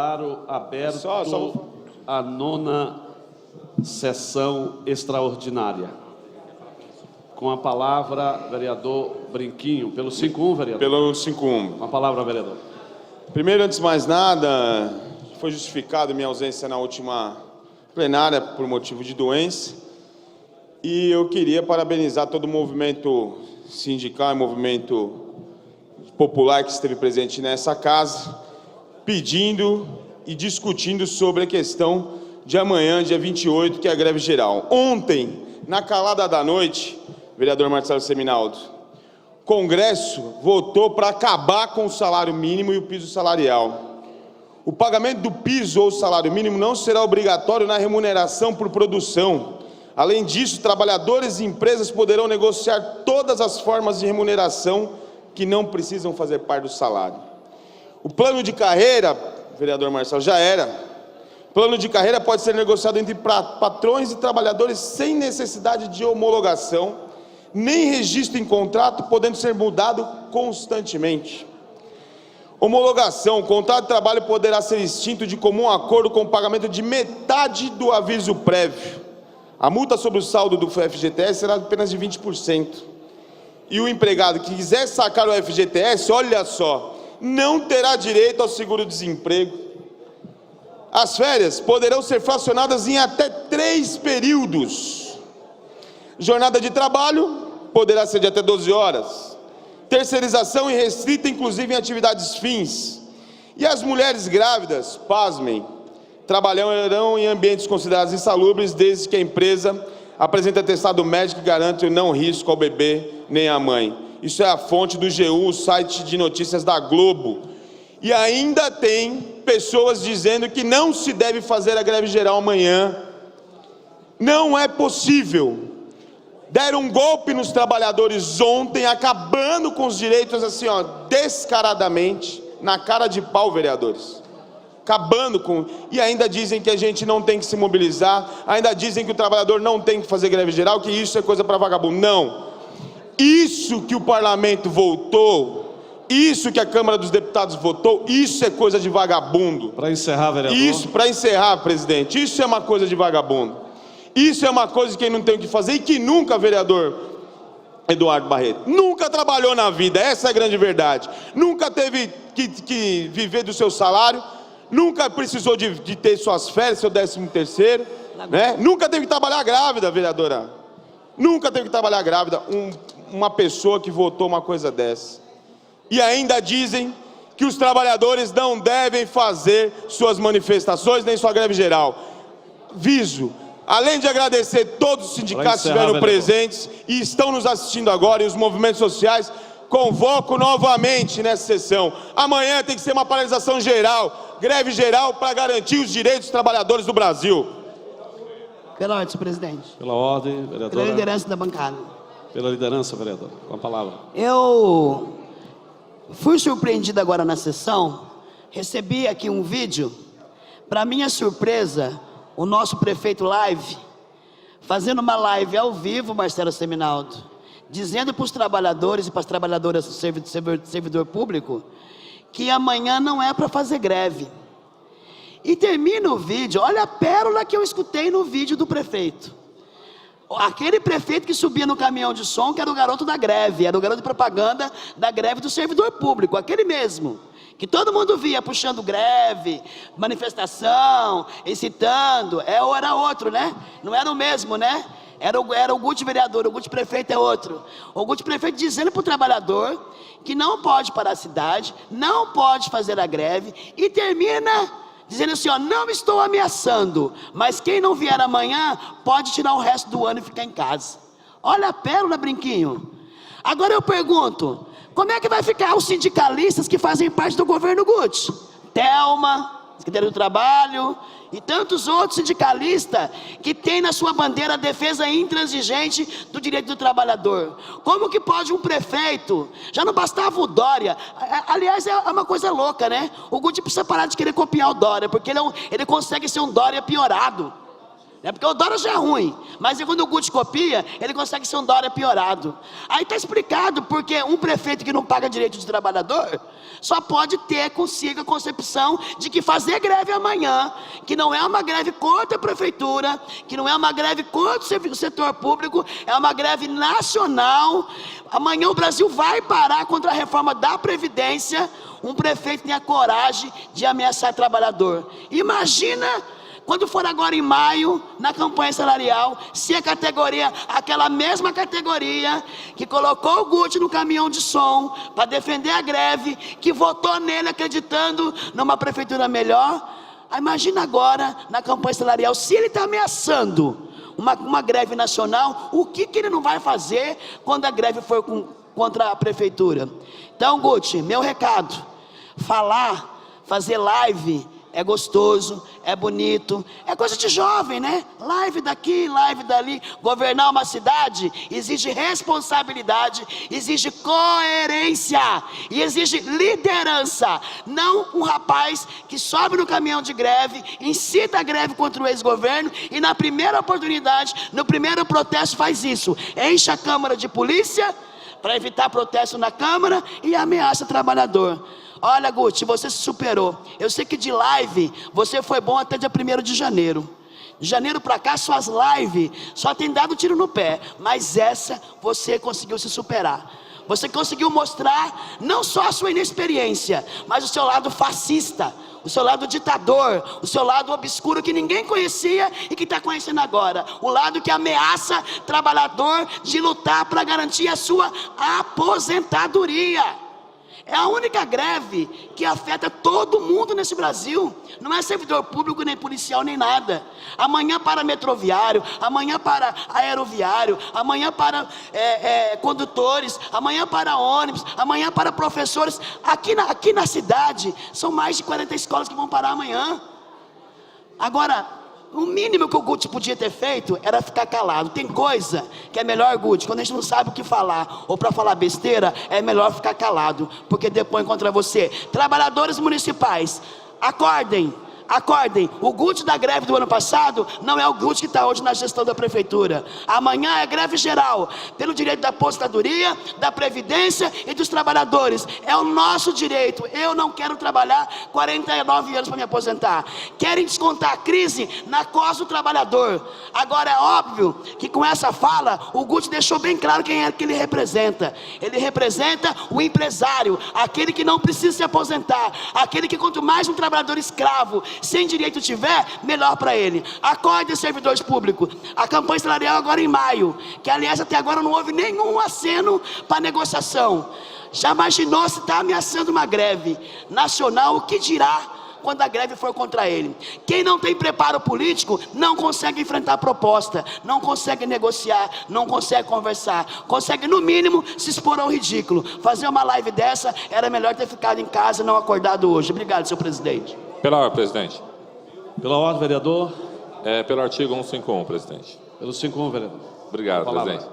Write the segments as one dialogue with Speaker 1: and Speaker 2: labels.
Speaker 1: Declaro aberto a 9ª sessão extraordinária. Com a palavra, vereador Brinquinho. Pelo 51, vereador.
Speaker 2: Pelo 51.
Speaker 1: Com a palavra, vereador.
Speaker 2: Primeiro, antes de mais nada, foi justificado minha ausência na última plenária por motivo de doença. E eu queria parabenizar todo o movimento sindical e movimento popular que esteve presente nessa casa, pedindo e discutindo sobre a questão de amanhã, dia 28, que é a greve geral. Ontem, na calada da noite, vereador Marcelo Seminaldo, o Congresso votou para acabar com o salário mínimo e o piso salarial. O pagamento do piso ou salário mínimo não será obrigatório na remuneração por produção. Além disso, trabalhadores e empresas poderão negociar todas as formas de remuneração que não precisam fazer parte do salário. O plano de carreira, vereador Marcelo, já era. O plano de carreira pode ser negociado entre patrões e trabalhadores sem necessidade de homologação, nem registro em contrato, podendo ser mudado constantemente. Homologação: o contrato de trabalho poderá ser extinto de comum acordo com o pagamento de metade do aviso prévio. A multa sobre o saldo do FGTS será apenas de 20%. E o empregado que quiser sacar o FGTS, olha só, não terá direito ao seguro-desemprego. As férias poderão ser fracionadas em até 3 períodos. Jornada de trabalho poderá ser de até 12 horas. Terceirização irrestrita, inclusive em atividades fins. E as mulheres grávidas, pasmem, trabalharão em ambientes considerados insalubres, desde que a empresa apresente atestado médico que garante o não risco ao bebê nem à mãe. Isso é a fonte do G1, o site de notícias da Globo. E ainda tem pessoas dizendo que não se deve fazer a greve geral amanhã. Não é possível. Deram um golpe nos trabalhadores ontem, acabando com os direitos assim, ó, descaradamente, na cara de pau, vereadores. Acabando com... E ainda dizem que a gente não tem que se mobilizar, ainda dizem que o trabalhador não tem que fazer greve geral, que isso é coisa para vagabundo. Não. Isso que o parlamento votou, isso que a Câmara dos Deputados votou, isso é coisa de vagabundo.
Speaker 1: Para encerrar, vereador.
Speaker 2: Isso, para encerrar, presidente, isso é uma coisa de vagabundo. Isso é uma coisa que quem não tem o que fazer e que nunca, vereador Eduardo Barreto, nunca trabalhou na vida, essa é a grande verdade. Nunca teve que viver do seu salário, nunca precisou de ter suas férias, seu 13º, né? Nunca teve que trabalhar grávida, vereadora. Nunca teve que trabalhar grávida, uma pessoa que votou uma coisa dessa. E ainda dizem que os trabalhadores não devem fazer suas manifestações, nem sua greve geral. Viso, além de agradecer todos os sindicatos que estiveram presentes e estão nos assistindo agora, e os movimentos sociais, convoco novamente nessa sessão. Amanhã tem que ser uma paralisação geral, greve geral, para garantir os direitos dos trabalhadores do Brasil.
Speaker 3: Pela ordem, senhor presidente.
Speaker 1: Pela ordem, vereadora.
Speaker 3: Pela liderança da bancada.
Speaker 1: Pela liderança, vereador. Com a palavra.
Speaker 3: Eu fui surpreendido agora na sessão, recebi aqui um vídeo, para minha surpresa, o nosso prefeito Live, fazendo uma live ao vivo, Marcelo Seminaldo, dizendo para os trabalhadores e para as trabalhadoras do servidor público, que amanhã não é para fazer greve. E termina o vídeo, olha a pérola que eu escutei no vídeo do prefeito. Aquele prefeito que subia no caminhão de som, que era o garoto da greve, era o garoto de propaganda da greve do servidor público, aquele mesmo, que todo mundo via puxando greve, manifestação, incitando, era outro, né? Não era o mesmo, né? Era o Guti vereador, o Guti prefeito é outro. O Guti prefeito dizendo para o trabalhador que não pode parar a cidade, não pode fazer a greve, e termina dizendo assim, ó, não estou ameaçando, mas quem não vier amanhã pode tirar o resto do ano e ficar em casa. Olha a pérola, Brinquinho. Agora eu pergunto, como é que vai ficar os sindicalistas que fazem parte do governo Guti? Thelma, Secretaria do Trabalho, e tantos outros sindicalistas que têm na sua bandeira a defesa intransigente do direito do trabalhador. Como que pode um prefeito, já não bastava o Dória, aliás é uma coisa louca, né? O Guti precisa parar de querer copiar o Dória, porque ele consegue ser um Dória piorado. É porque o Dória já é ruim, mas quando o Guti copia, ele consegue ser um Dória piorado. Aí está explicado porque um prefeito que não paga direito de trabalhador só pode ter consigo a concepção de que fazer greve amanhã, que não é uma greve contra a prefeitura, que não é uma greve contra o setor público, é uma greve nacional. Amanhã o Brasil vai parar contra a reforma da Previdência. Um prefeito tem a coragem de ameaçar trabalhador. Imagina quando for agora em maio, na campanha salarial, se a categoria, aquela mesma categoria que colocou o Guti no caminhão de som para defender a greve, que votou nele acreditando numa prefeitura melhor, imagina agora na campanha salarial, se ele está ameaçando uma greve nacional, o que ele não vai fazer quando a greve for contra a prefeitura? Então, Guti, meu recado: falar, fazer live é gostoso, é bonito, é coisa de jovem, né? Live daqui, live dali. Governar uma cidade exige responsabilidade, exige coerência e exige liderança. Não um rapaz que sobe no caminhão de greve, incita a greve contra o ex-governo e na primeira oportunidade, no primeiro protesto faz isso. Enche a Câmara de polícia para evitar protesto na Câmara e ameaça trabalhador. Olha, Guti, você se superou. Eu sei que de live você foi bom até dia 1º de janeiro. De janeiro para cá, suas lives só tem dado tiro no pé. Mas essa você conseguiu se superar. Você conseguiu mostrar não só a sua inexperiência, mas o seu lado fascista, o seu lado ditador, o seu lado obscuro que ninguém conhecia e que está conhecendo agora. O lado que ameaça trabalhador de lutar para garantir a sua aposentadoria. É a única greve que afeta todo mundo nesse Brasil. Não é servidor público, nem policial, nem nada. Amanhã para metroviário, amanhã para aeroviário, amanhã para condutores, amanhã para ônibus, amanhã para professores. Aqui na cidade, são mais de 40 escolas que vão parar amanhã. Agora, o mínimo que o Guti podia ter feito era ficar calado. Tem coisa que é melhor, Guti, quando a gente não sabe o que falar, ou para falar besteira, é melhor ficar calado, porque depõe contra você. Trabalhadores municipais, acordem. Acordem, o Guti da greve do ano passado não é o Guti que está hoje na gestão da prefeitura. Amanhã é greve geral, pelo direito da aposentadoria, da previdência e dos trabalhadores. É o nosso direito. Eu não quero trabalhar 49 anos para me aposentar. Querem descontar a crise na causa do trabalhador. Agora é óbvio que com essa fala o Guti deixou bem claro quem é que ele representa. Ele representa o empresário, aquele que não precisa se aposentar, aquele que quanto mais um trabalhador escravo sem direito tiver, melhor para ele. Acorde, servidores públicos. A campanha salarial agora em maio, que aliás até agora não houve nenhum aceno para negociação. Já imaginou se está ameaçando uma greve nacional? O que dirá quando a greve for contra ele? Quem não tem preparo político não consegue enfrentar a proposta, não consegue negociar, não consegue conversar, consegue no mínimo se expor ao ridículo. Fazer uma live dessa era melhor ter ficado em casa e não acordado hoje. Obrigado, senhor presidente.
Speaker 4: Pela ordem, presidente.
Speaker 1: Pela ordem, vereador.
Speaker 4: Pelo artigo 151, presidente.
Speaker 1: Pelo 51, vereador.
Speaker 4: Obrigado, presidente.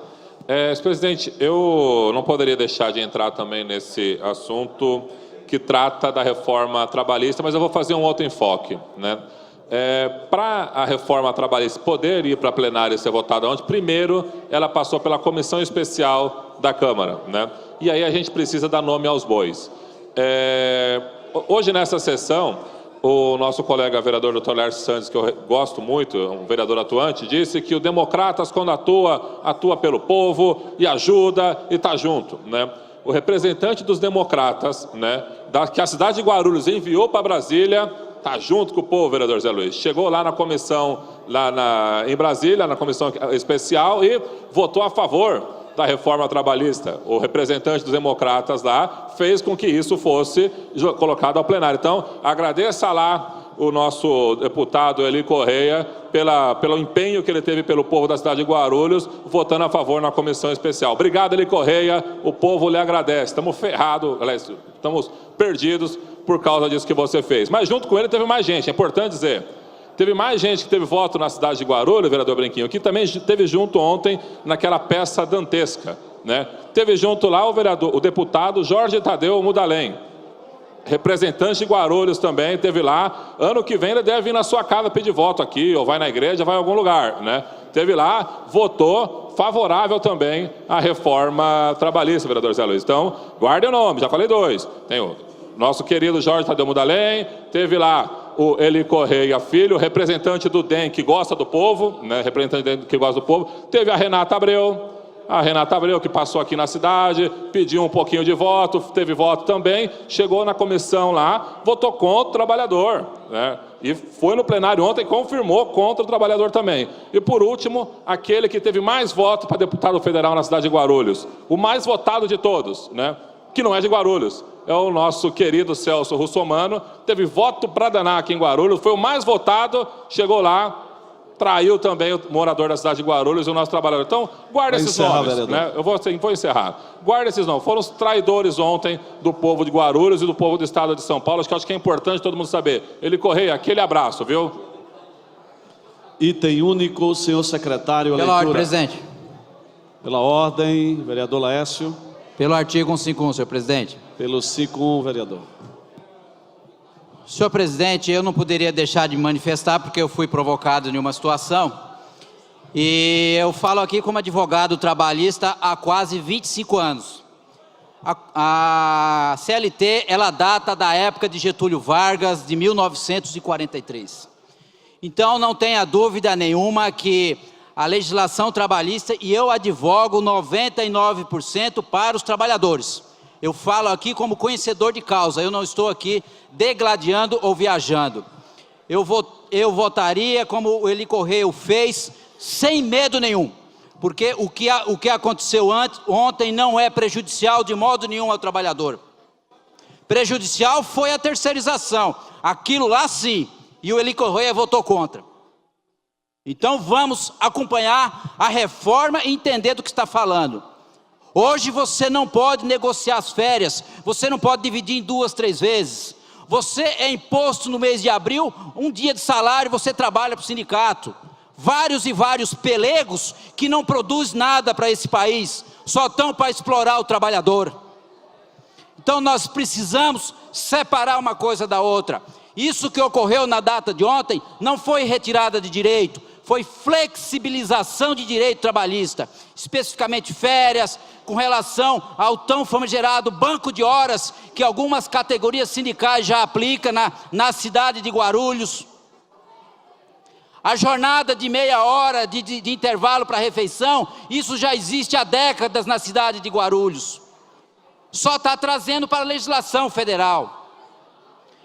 Speaker 4: Senhor presidente, eu não poderia deixar de entrar também nesse assunto que trata da reforma trabalhista, mas eu vou fazer um outro enfoque, né? Para a reforma trabalhista poder ir para a plenária e ser votada ontem, primeiro ela passou pela comissão especial da Câmara, né? E aí a gente precisa dar nome aos bois. Hoje nessa sessão, o nosso colega vereador Dr. Lércio Santos, que eu gosto muito, um vereador atuante, disse que o Democratas, quando atua pelo povo e ajuda e está junto, né? O representante dos Democratas, né, que a cidade de Guarulhos enviou para Brasília, está junto com o povo, vereador Zé Luiz. Chegou lá na comissão, em Brasília, na comissão especial e votou a favor da reforma trabalhista. O representante dos Democratas lá fez com que isso fosse colocado ao plenário. Então, agradeça lá o nosso deputado Eli Correia pelo empenho que ele teve pelo povo da cidade de Guarulhos, votando a favor na comissão especial. Obrigado, Eli Correia, o povo lhe agradece. Estamos ferrados, estamos perdidos por causa disso que você fez. Mas junto com ele teve mais gente, é importante dizer. Teve mais gente que teve voto na cidade de Guarulhos, vereador Branquinho, que também teve junto ontem naquela peça dantesca, né? Teve junto lá o deputado Jorge Tadeu Mudalém. representante de Guarulhos também teve lá. Ano que vem ele deve vir na sua casa pedir voto aqui, ou vai na igreja, vai em algum lugar, né? Teve lá, votou favorável também à reforma trabalhista, vereador Zé Luiz. Então, guarde o nome, já falei 2. Tem o nosso querido Jorge Tadeu Mudalém, teve lá o Eli Correia Filho, representante do DEM que gosta do povo, né? Representante do DEM que gosta do povo. Teve a Renata Abreu, que passou aqui na cidade, pediu um pouquinho de voto, teve voto também, chegou na comissão lá, votou contra o trabalhador, né? E foi no plenário ontem e confirmou contra o trabalhador também. E por último, aquele que teve mais votos para deputado federal na cidade de Guarulhos, o mais votado de todos, né? Que não é de Guarulhos, é o nosso querido Celso Russomano, teve voto para danar aqui em Guarulhos, foi o mais votado, chegou lá, traiu também o morador da cidade de Guarulhos e o nosso trabalhador. Então, guarda esses nomes, né? Eu vou encerrar. Guarda esses nomes. Foram os traidores ontem do povo de Guarulhos e do povo do estado de São Paulo. Acho que é importante todo mundo saber. Eli Correia, aquele abraço, viu?
Speaker 1: Item único, senhor secretário, a leitura.
Speaker 5: Pela ordem, presidente.
Speaker 1: Pela ordem, vereador Laércio.
Speaker 5: Pelo artigo 151, senhor presidente.
Speaker 1: Pelo 51, vereador.
Speaker 5: Senhor presidente, eu não poderia deixar de manifestar porque eu fui provocado em uma situação e eu falo aqui como advogado trabalhista há quase 25 anos. A CLT, ela data da época de Getúlio Vargas, de 1943. Então não tenha dúvida nenhuma que a legislação trabalhista, e eu advogo 99% para os trabalhadores. Eu falo aqui como conhecedor de causa, eu não estou aqui degladiando ou viajando. Eu votaria como o Eli Correia fez, sem medo nenhum, porque o que aconteceu ontem não é prejudicial de modo nenhum ao trabalhador. Prejudicial foi a terceirização, aquilo lá sim, e o Eli Correia votou contra. Então vamos acompanhar a reforma e entender do que está falando. Hoje você não pode negociar as férias, você não pode dividir em 2, 3 vezes. Você é imposto no mês de abril, um dia de salário, você trabalha para o sindicato. Vários e vários pelegos que não produzem nada para esse país, só estão para explorar o trabalhador. Então nós precisamos separar uma coisa da outra. Isso que ocorreu na data de ontem não foi retirada de direito, foi flexibilização de direito trabalhista, especificamente férias, com relação ao tão famigerado banco de horas que algumas categorias sindicais já aplicam na cidade de Guarulhos. A jornada de meia hora de intervalo para refeição, isso já existe há décadas na cidade de Guarulhos. Só está trazendo para a legislação federal.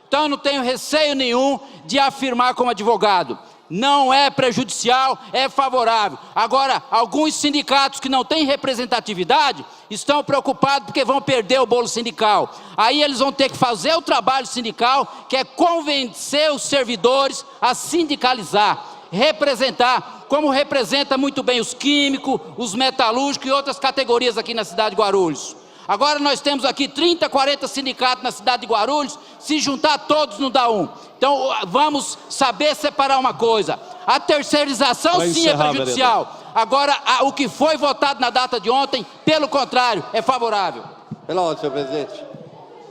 Speaker 5: Então eu não tenho receio nenhum de afirmar como advogado. Não é prejudicial, é favorável. Agora, alguns sindicatos que não têm representatividade estão preocupados porque vão perder o bolo sindical. Aí eles vão ter que fazer o trabalho sindical, que é convencer os servidores a sindicalizar, representar, como representa muito bem os químicos, os metalúrgicos e outras categorias aqui na cidade de Guarulhos. Agora nós temos aqui 30, 40 sindicatos na cidade de Guarulhos, se juntar todos não dá um. Então vamos saber separar uma coisa, a terceirização sim é prejudicial, vereador. Agora o que foi votado na data de ontem, pelo contrário, é favorável.
Speaker 6: Pela ordem, senhor presidente.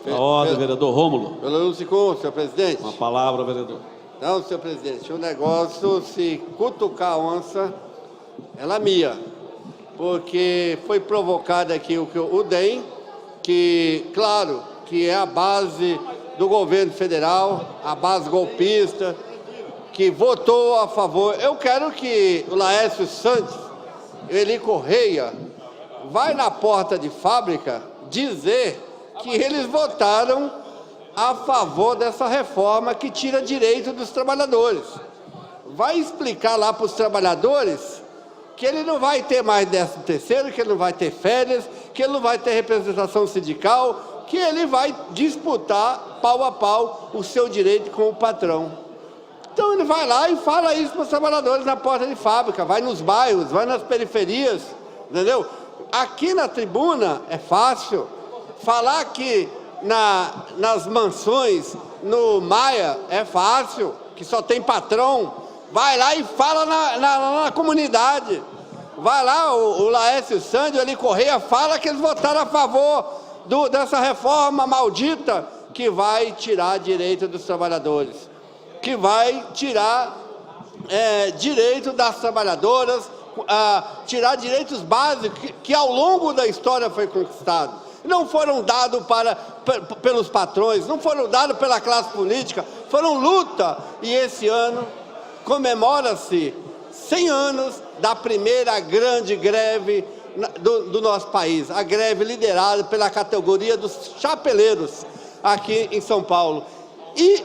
Speaker 1: Pela ordem, vereador Rômulo.
Speaker 6: Pelo 151, senhor presidente.
Speaker 1: Uma palavra, vereador.
Speaker 6: Não, senhor presidente, o negócio, se cutucar a onça, ela mia. Porque foi provocado aqui o DEM, que, claro, que é a base do governo federal, a base golpista, que votou a favor. Eu quero que o Laércio Santos, o Eli Correia, vai na porta de fábrica dizer que eles votaram a favor dessa reforma que tira direito dos trabalhadores. Vai explicar lá para os trabalhadores que ele não vai ter mais 13º, que ele não vai ter férias, que ele não vai ter representação sindical, que ele vai disputar pau a pau o seu direito com o patrão. Então ele vai lá e fala isso para os trabalhadores na porta de fábrica, vai nos bairros, vai nas periferias, entendeu? Aqui na tribuna é fácil, falar que nas mansões, no Maia, é fácil, que só tem patrão. Vai lá e fala na comunidade. Vai lá, o Laércio Santos, o Eli Correia, fala que eles votaram a favor dessa reforma maldita que vai tirar direito dos trabalhadores, que vai tirar direito das trabalhadoras, tirar direitos básicos que ao longo da história foi conquistado. Não foram dados pelos patrões, não foram dados pela classe política, foram luta. E esse ano comemora-se 100 anos da primeira grande greve do nosso país, a greve liderada pela categoria dos chapeleiros aqui em São Paulo. E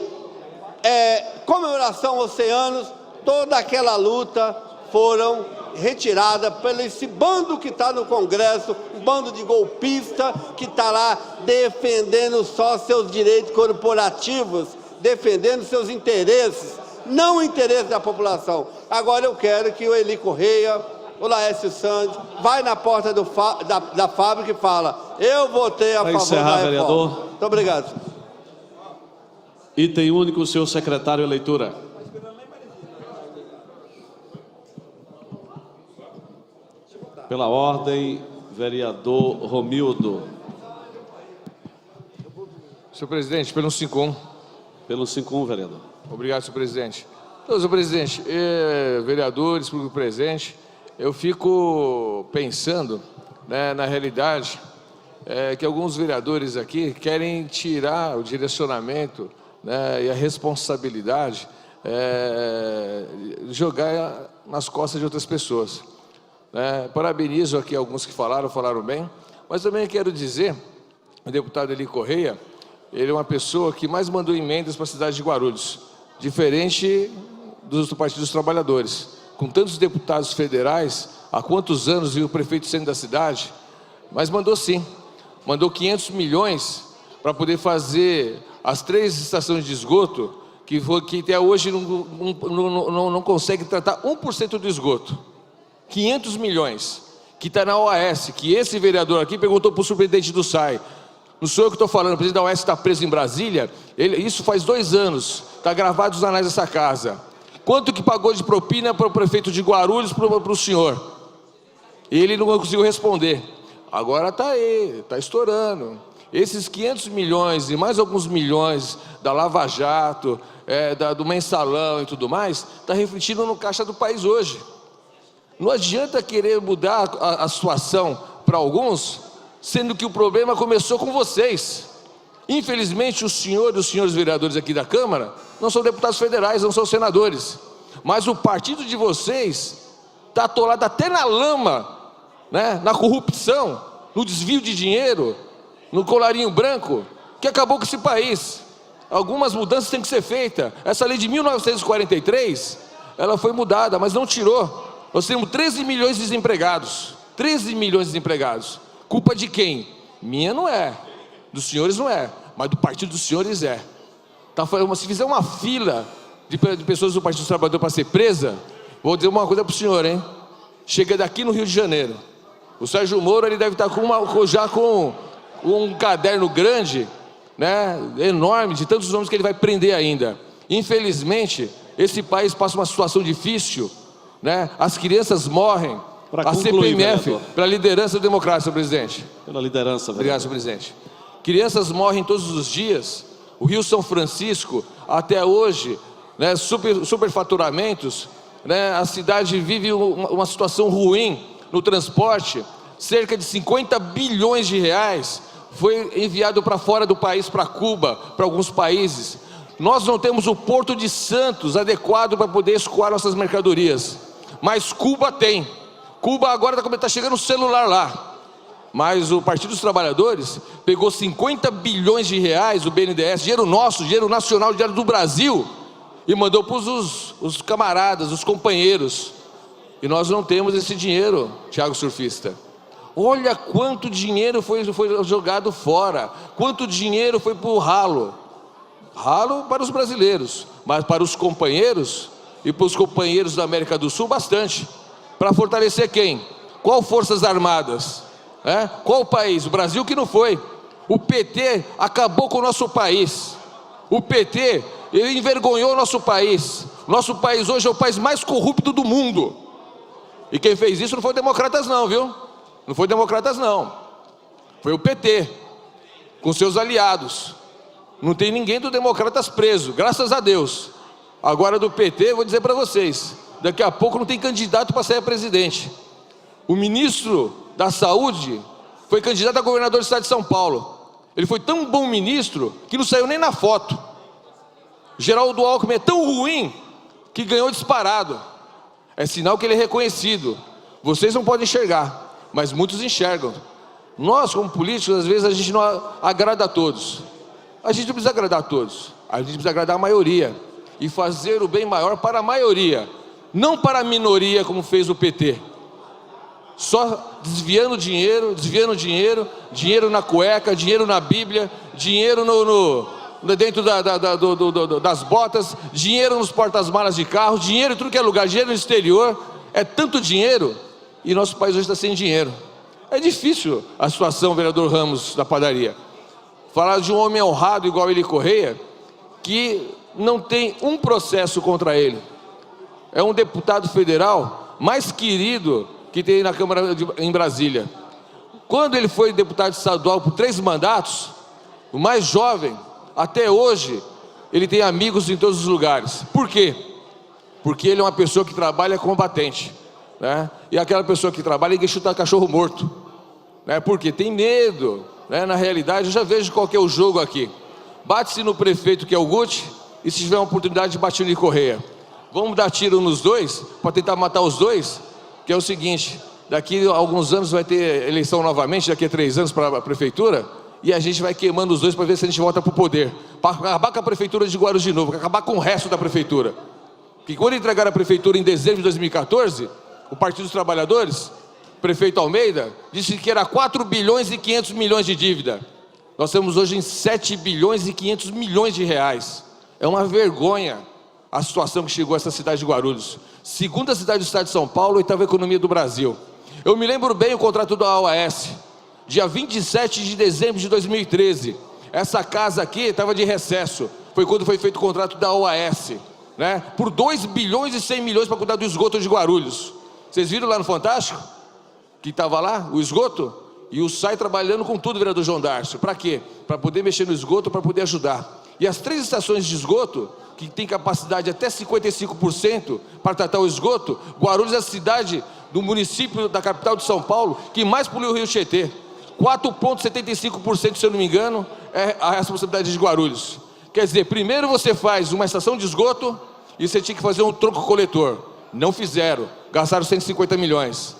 Speaker 6: comemoração aos 100 anos, toda aquela luta foram retirada pelo esse bando que está no Congresso, um bando de golpista que está lá defendendo só seus direitos corporativos, defendendo seus interesses, não o interesse da população. Agora eu quero que o Eli Correia, o Laércio Santos, vai na porta da fábrica e fala: eu votei a favor da reforma.
Speaker 1: Vereador.
Speaker 6: Muito obrigado.
Speaker 1: Item único, senhor secretário, leitura. Pela ordem, vereador Romildo.
Speaker 7: Senhor presidente, pelo 51.
Speaker 1: Pelo 51, vereador.
Speaker 7: Obrigado, senhor presidente. Então, senhor presidente, vereadores, público presente, eu fico pensando, né, na realidade, que alguns vereadores aqui querem tirar o direcionamento, né, e a responsabilidade, jogar nas costas de outras pessoas. Parabenizo aqui alguns que falaram bem, mas também quero dizer, o deputado Eli Correia, ele é uma pessoa que mais mandou emendas para a cidade de Guarulhos, diferente do Partido dos Trabalhadores. Com tantos deputados federais, há quantos anos viu o prefeito sendo da cidade? Mas mandou sim, mandou 500 milhões para poder fazer as 3 estações de esgoto, que até hoje não consegue tratar 1% do esgoto. 500 milhões, que está na OAS, que esse vereador aqui perguntou para o superintendente do SAI. Não sou eu que estou falando, o presidente da OAS está preso em Brasília, isso faz 2 anos, está gravado nos anais dessa casa. Quanto que pagou de propina para o prefeito de Guarulhos, para o senhor? Ele não conseguiu responder. Agora está aí, está estourando. Esses 500 milhões e mais alguns milhões da Lava Jato, do Mensalão e tudo mais, está refletindo no caixa do país hoje. Não adianta querer mudar a situação para alguns, sendo que o problema começou com vocês. Infelizmente, o senhor e os senhores vereadores aqui da Câmara não são deputados federais, não são senadores. Mas o partido de vocês está atolado até na lama, né? Na corrupção, no desvio de dinheiro, no colarinho branco, que acabou com esse país. Algumas mudanças têm que ser feitas. Essa lei de 1943, ela foi mudada, mas não tirou. Nós temos 13 milhões de desempregados. 13 milhões de desempregados. Culpa de quem? Minha não é. Dos senhores não é. Mas do partido dos senhores é. Se fizer uma fila de pessoas do Partido dos Trabalhadores para ser presa, vou dizer uma coisa para o senhor, hein? Chega daqui no Rio de Janeiro. O Sérgio Moro, ele deve estar já com um caderno grande, né, enorme, de tantos nomes que ele vai prender ainda. Infelizmente, esse país passa uma situação difícil, né? As crianças morrem. A CPMF, pela liderança democrática, senhor presidente.
Speaker 1: Pela liderança, vereador.
Speaker 7: Obrigado, senhor presidente. Crianças morrem todos os dias. O Rio São Francisco, até hoje, né, superfaturamentos, né, a cidade vive uma situação ruim no transporte. Cerca de 50 bilhões de reais foi enviado para fora do país, para Cuba, para alguns países. Nós não temos o Porto de Santos adequado para poder escoar nossas mercadorias, mas Cuba tem. Cuba agora está chegando o celular lá. Mas o Partido dos Trabalhadores pegou 50 bilhões de reais, o BNDES, dinheiro nosso, dinheiro nacional, dinheiro do Brasil, e mandou para os camaradas, os companheiros. E nós não temos esse dinheiro, Thiago Surfista. Olha quanto dinheiro foi jogado fora, quanto dinheiro foi para o ralo. Ralo para os brasileiros, mas para os companheiros e para os companheiros da América do Sul, bastante. Para fortalecer quem? Qual Forças Armadas? Qual país? O Brasil que não foi. O PT acabou com o nosso país. O PT, ele envergonhou o nosso país. Nosso país hoje é o país mais corrupto do mundo. E quem fez isso não foi democratas não, viu? Não foi democratas não. Foi o PT, com seus aliados. Não tem ninguém do Democratas preso, graças a Deus. Agora do PT, vou dizer para vocês, daqui a pouco não tem candidato para ser presidente. O ministro da Saúde foi candidato a governador do estado de São Paulo. Ele foi tão bom ministro que não saiu nem na foto. Geraldo Alckmin é tão ruim que ganhou disparado. É sinal que ele é reconhecido. Vocês não podem enxergar, mas muitos enxergam. Nós, como políticos, às vezes a gente não agrada a todos. A gente não precisa agradar a todos. A gente precisa agradar a maioria e fazer o bem maior para a maioria, não para a minoria como fez o PT. Só desviando dinheiro, dinheiro na cueca, dinheiro na Bíblia, dinheiro dentro das botas, dinheiro nos portas-malas de carro, dinheiro em tudo que é lugar, dinheiro no exterior. É tanto dinheiro e nosso país hoje está sem dinheiro. É difícil a situação, vereador Ramos, da padaria. Falar de um homem honrado igual Eli Correia, que não tem um processo contra ele. É um deputado federal mais querido que tem na Câmara em Brasília. Quando ele foi deputado estadual por 3 mandatos, o mais jovem, até hoje, ele tem amigos em todos os lugares. Por quê? Porque ele é uma pessoa que trabalha combatente, né? E aquela pessoa que trabalha, ninguém chuta cachorro morto, né? Porque tem medo, né? Na realidade, eu já vejo qual que é o jogo aqui. Bate-se no prefeito, que é o Guti, e se tiver uma oportunidade, bate no Correia. Vamos dar tiro nos dois, para tentar matar os dois, que é o seguinte: daqui a alguns anos vai ter eleição novamente, daqui a 3 anos para a prefeitura, e a gente vai queimando os dois para ver se a gente volta para o poder, para acabar com a prefeitura de Guarulhos de novo, para acabar com o resto da prefeitura. Porque quando entregaram a prefeitura em dezembro de 2014, o Partido dos Trabalhadores, o prefeito Almeida, disse que era 4 bilhões e 500 milhões de dívida. Nós estamos hoje em 7 bilhões e 500 milhões de reais. É uma vergonha a situação que chegou a essa cidade de Guarulhos. Segunda cidade do estado de São Paulo, 8ª economia do Brasil. Eu me lembro bem o contrato da OAS, dia 27 de dezembro de 2013. Essa casa aqui estava de recesso. Foi quando foi feito o contrato da OAS, né? Por 2 bilhões e 100 milhões para cuidar do esgoto de Guarulhos. Vocês viram lá no Fantástico? Que estava lá, o esgoto? E o SAI trabalhando com tudo, vereador João Darcio. Para quê? Para poder mexer no esgoto, para poder ajudar. E as 3 estações de esgoto, que tem capacidade até 55% para tratar o esgoto, Guarulhos é a cidade do município da capital de São Paulo que mais poluiu o Rio Tietê. 4,75%, se eu não me engano, é a responsabilidade de Guarulhos. Quer dizer, primeiro você faz uma estação de esgoto e você tinha que fazer um tronco coletor. Não fizeram, gastaram 150 milhões.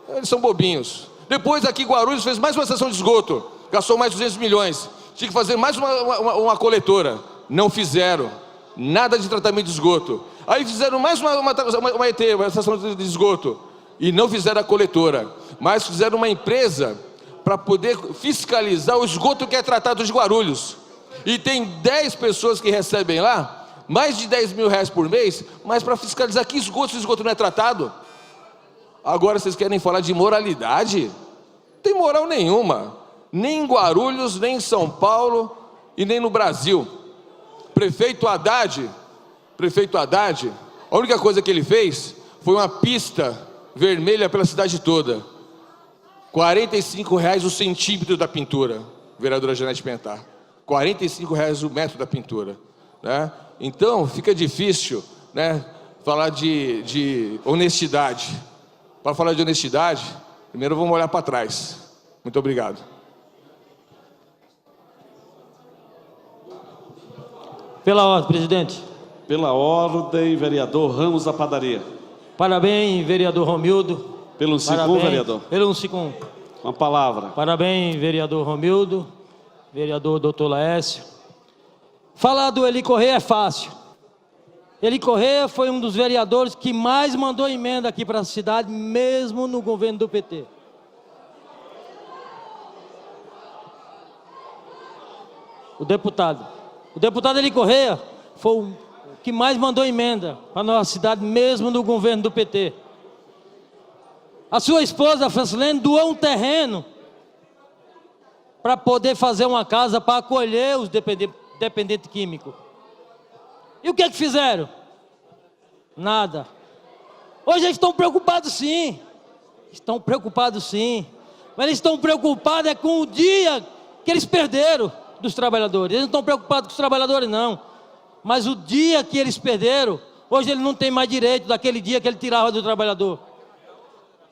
Speaker 7: Eles são bobinhos. Depois aqui Guarulhos fez mais uma estação de esgoto, gastou mais 200 milhões. Tinha que fazer mais uma coletora. Não fizeram. Nada de tratamento de esgoto. Aí fizeram mais uma ET, uma estação de esgoto, e não fizeram a coletora, mas fizeram uma empresa para poder fiscalizar o esgoto que é tratado de Guarulhos. E tem 10 pessoas que recebem lá mais de 10 mil reais por mês, mas para fiscalizar que esgoto, se o esgoto não é tratado. Agora vocês querem falar de moralidade? Não tem moral nenhuma, nem em Guarulhos, nem em São Paulo e nem no Brasil. Prefeito Haddad, a única coisa que ele fez foi uma pista vermelha pela cidade toda. R$45 o centímetro da pintura, vereadora Janete Pentar. R$45 o metro da pintura, né? Então fica difícil, né, falar de honestidade. Para falar de honestidade, primeiro vamos olhar para trás. Muito obrigado.
Speaker 8: Pela ordem, presidente.
Speaker 1: Pela ordem, vereador Ramos da Padaria.
Speaker 8: Parabéns, vereador Romildo.
Speaker 1: Pelo 151, vereador.
Speaker 8: Pelo 151.
Speaker 1: Uma palavra.
Speaker 8: Parabéns, vereador Romildo. Vereador doutor Laércio. Falar do Eli Correia é fácil. Eli Correia foi um dos vereadores que mais mandou emenda aqui para a cidade, mesmo no governo do PT. O deputado Eli Correia foi o que mais mandou emenda para a nossa cidade, mesmo no governo do PT. A sua esposa, a Francilene, doou um terreno para poder fazer uma casa para acolher os dependentes químicos. E o que é que fizeram? Nada. Hoje eles estão preocupados sim. Mas eles estão preocupados com o dia que eles perderam. dos trabalhadores. Eles não estão preocupados com os trabalhadores, não. Mas o dia que eles perderam, hoje ele não tem mais direito daquele dia que ele tirava do trabalhador.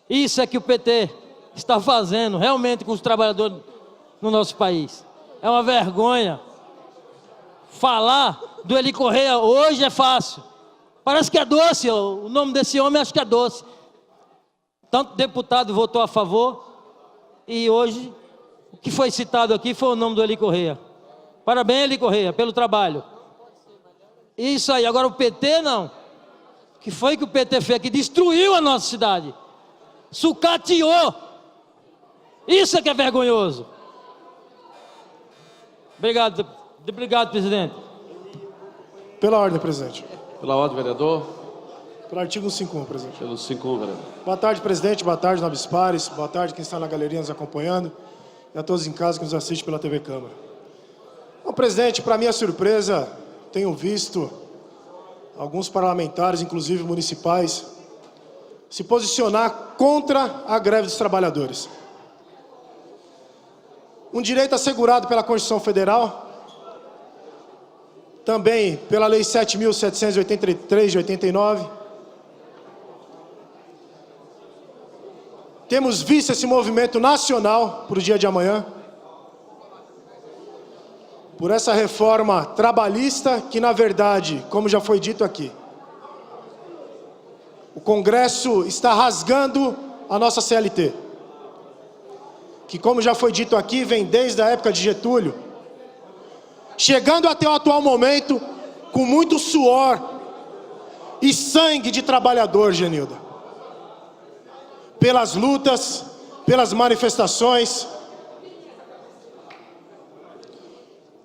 Speaker 8: Isso é que o PT está fazendo realmente com os trabalhadores no nosso país. É uma vergonha. Falar do Eli Correia hoje é fácil. Parece que é doce, o nome desse homem acho que é doce. Tanto deputado votou a favor e hoje o que foi citado aqui foi o nome do Eli Correia. Parabéns, Eli Correia, pelo trabalho. Isso aí, agora o PT não. O que foi que o PT fez aqui? Destruiu a nossa cidade. Sucateou. Isso é que é vergonhoso. Obrigado, presidente.
Speaker 9: Pela ordem, presidente.
Speaker 1: Pela ordem, vereador.
Speaker 9: Pelo artigo 151, presidente.
Speaker 1: Pelo 51, vereador.
Speaker 9: Boa tarde, presidente. Boa tarde, nobres pares. Boa tarde, quem está na galeria nos acompanhando. E a todos em casa que nos assistem pela TV Câmara. Bom, presidente, para minha surpresa, tenho visto alguns parlamentares, inclusive municipais, se posicionar contra a greve dos trabalhadores. Um direito assegurado pela Constituição Federal, também pela Lei 7.783 de 89. Temos visto esse movimento nacional para o dia de amanhã, por essa reforma trabalhista que, na verdade, como já foi dito aqui, o Congresso está rasgando a nossa CLT, que, como já foi dito aqui, vem desde a época de Getúlio, chegando até o atual momento com muito suor e sangue de trabalhador, Genilda. Pelas lutas, pelas manifestações.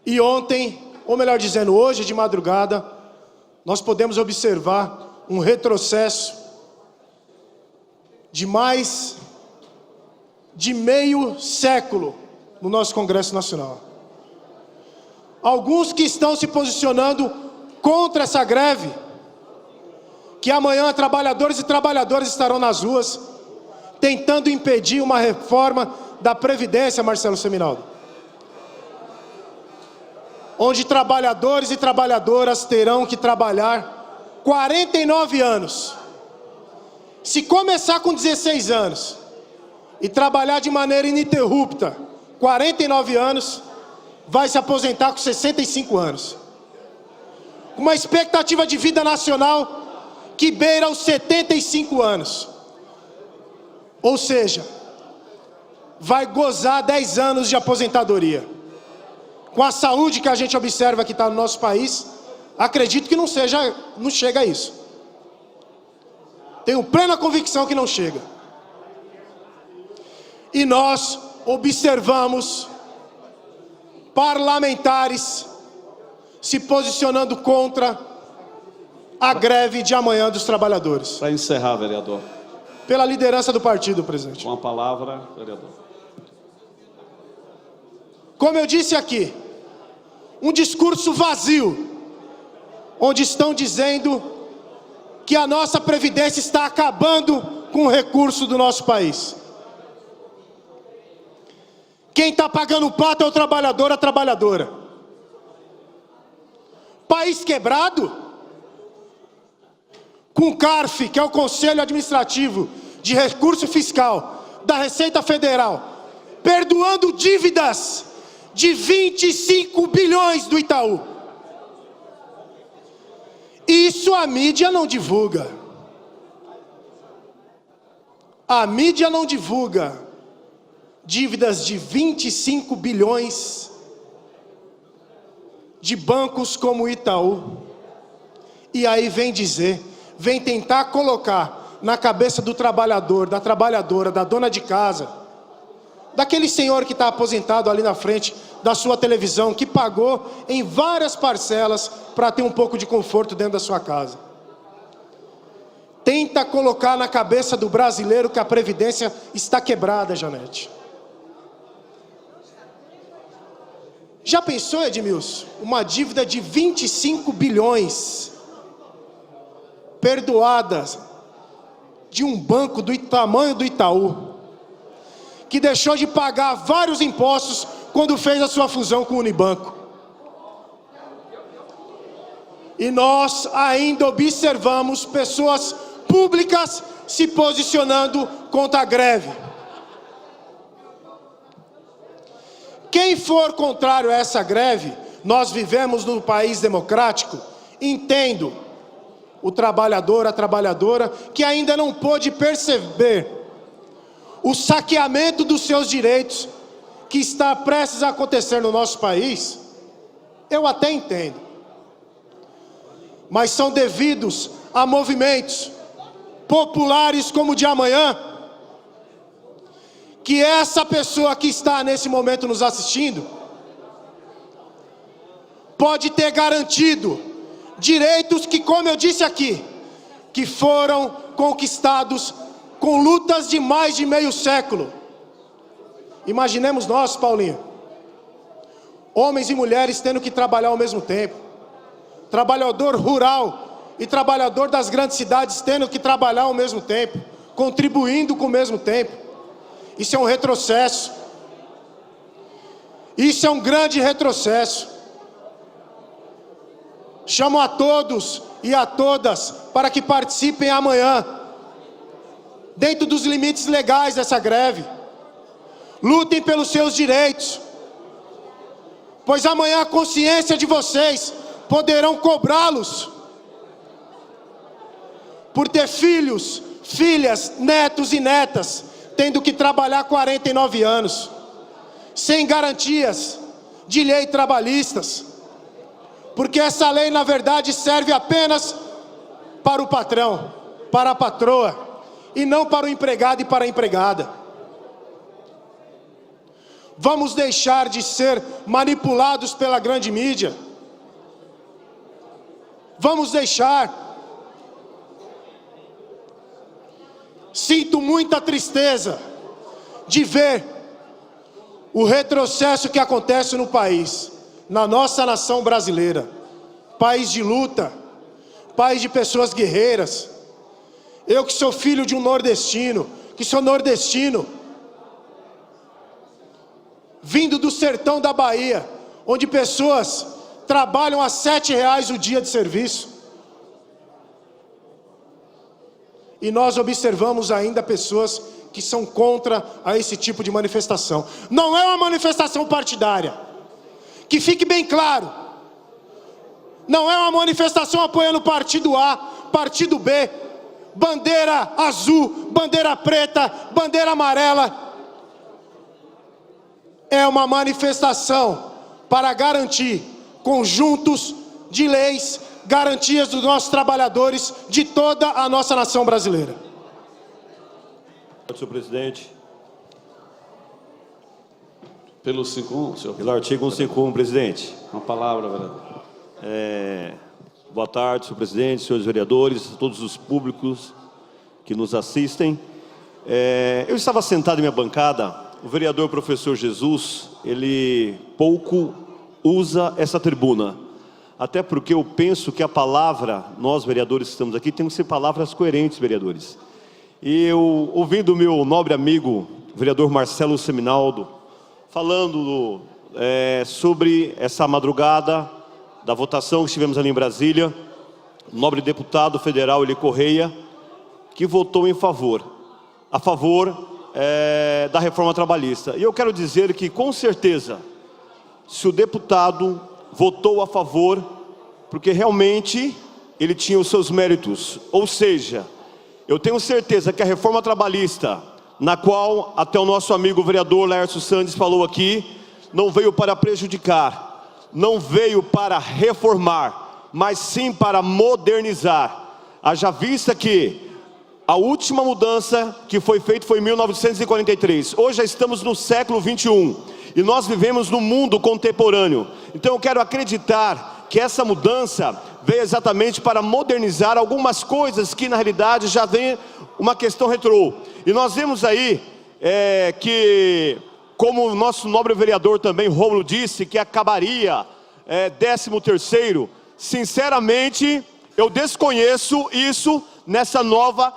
Speaker 9: E ontem, ou melhor dizendo, hoje de madrugada, nós podemos observar um retrocesso de mais de meio século no nosso Congresso Nacional. Alguns que estão se posicionando contra essa greve, que amanhã trabalhadores e trabalhadoras estarão nas ruas, tentando impedir uma reforma da Previdência, Marcelo Seminaldo, onde trabalhadores e trabalhadoras terão que trabalhar 49 anos. Se começar com 16 anos e trabalhar de maneira ininterrupta 49 anos, vai se aposentar com 65 anos. Uma expectativa de vida nacional que beira os 75 anos. Ou seja, vai gozar 10 anos de aposentadoria. Com a saúde que a gente observa que está no nosso país, acredito que não chega a isso. Tenho plena convicção que não chega. E nós observamos parlamentares se posicionando contra a greve de amanhã dos trabalhadores.
Speaker 1: Para encerrar, vereador.
Speaker 9: Pela liderança do partido, presidente.
Speaker 1: Com a palavra, vereador.
Speaker 9: Como eu disse aqui, um discurso vazio, onde estão dizendo que a nossa Previdência está acabando com o recurso do nosso país. Quem está pagando o pato é o trabalhador, a trabalhadora. País quebrado, com o CARF, que é o Conselho Administrativo de Recurso Fiscal da Receita Federal, perdoando dívidas de 25 bilhões do Itaú. Isso a mídia não divulga. A mídia não divulga dívidas de 25 bilhões de bancos como o Itaú. E aí vem tentar colocar na cabeça do trabalhador, da trabalhadora, da dona de casa, daquele senhor que está aposentado ali na frente da sua televisão, que pagou em várias parcelas para ter um pouco de conforto dentro da sua casa. Tenta colocar na cabeça do brasileiro que a Previdência está quebrada, Janete. Já pensou, Edmilson, uma dívida de 25 bilhões perdoadas de um banco do tamanho do Itaú, que deixou de pagar vários impostos quando fez a sua fusão com o Unibanco. E nós ainda observamos pessoas públicas se posicionando contra a greve. Quem for contrário a essa greve, nós vivemos num país democrático, entendo o trabalhador, a trabalhadora, que ainda não pôde perceber o saqueamento dos seus direitos que está prestes a acontecer no nosso país, eu até entendo. Mas são devidos a movimentos populares como o de amanhã, que essa pessoa que está nesse momento nos assistindo pode ter garantido direitos que, como eu disse aqui, que foram conquistados com lutas de mais de meio século. Imaginemos nós, Paulinho, homens e mulheres tendo que trabalhar ao mesmo tempo, trabalhador rural e trabalhador das grandes cidades tendo que trabalhar ao mesmo tempo, contribuindo com o mesmo tempo. Isso é um retrocesso. Isso é um grande retrocesso. Chamo a todos e a todas para que participem amanhã, dentro dos limites legais dessa greve. Lutem pelos seus direitos, pois amanhã a consciência de vocês poderão cobrá-los por ter filhos, filhas, netos e netas tendo que trabalhar 49 anos, sem garantias de lei trabalhistas, porque essa lei na verdade serve apenas para o patrão, para a patroa, e não para o empregado e para a empregada. Vamos deixar de ser manipulados pela grande mídia. Vamos deixar. Sinto muita tristeza de ver o retrocesso que acontece no país, na nossa nação brasileira. País de luta, país de pessoas guerreiras. Eu que sou filho de um nordestino, que sou nordestino, vindo do sertão da Bahia, onde pessoas trabalham a R$7 o dia de serviço. E nós observamos ainda pessoas que são contra a esse tipo de manifestação. Não é uma manifestação partidária. Que fique bem claro. Não é uma manifestação apoiando partido A, partido B, bandeira azul, bandeira preta, bandeira amarela. É uma manifestação para garantir conjuntos de leis, garantias dos nossos trabalhadores de toda a nossa nação brasileira.
Speaker 10: Senhor presidente.
Speaker 1: Pelo 51, senhor.
Speaker 10: Pelo artigo 151, presidente.
Speaker 1: Uma palavra, vereador.
Speaker 10: Boa tarde, senhor presidente, senhores vereadores, todos os públicos que nos assistem. Eu estava sentado em minha bancada, o vereador professor Jesus, ele pouco usa essa tribuna. Até porque eu penso que a palavra, nós vereadores que estamos aqui, temos que ser palavras coerentes, vereadores. E eu, ouvindo o meu nobre amigo, o vereador Marcelo Seminaldo, falando sobre essa madrugada da votação que tivemos ali em Brasília, o nobre deputado federal Eli Correia, que votou a favor da reforma trabalhista. E eu quero dizer que, com certeza, se o deputado votou a favor, porque realmente ele tinha os seus méritos. Ou seja, eu tenho certeza que a reforma trabalhista, na qual até o nosso amigo vereador Laércio Sandes falou aqui, não veio para prejudicar, não veio para reformar, mas sim para modernizar. Haja vista que a última mudança que foi feita foi em 1943. Hoje já estamos no século 21. E nós vivemos no mundo contemporâneo. Então eu quero acreditar que essa mudança veio exatamente para modernizar algumas coisas que na realidade já vem uma questão retrô. E nós vemos aí que, como o nosso nobre vereador também, Rômulo, disse, que acabaria 13º. Sinceramente, eu desconheço isso nessa nova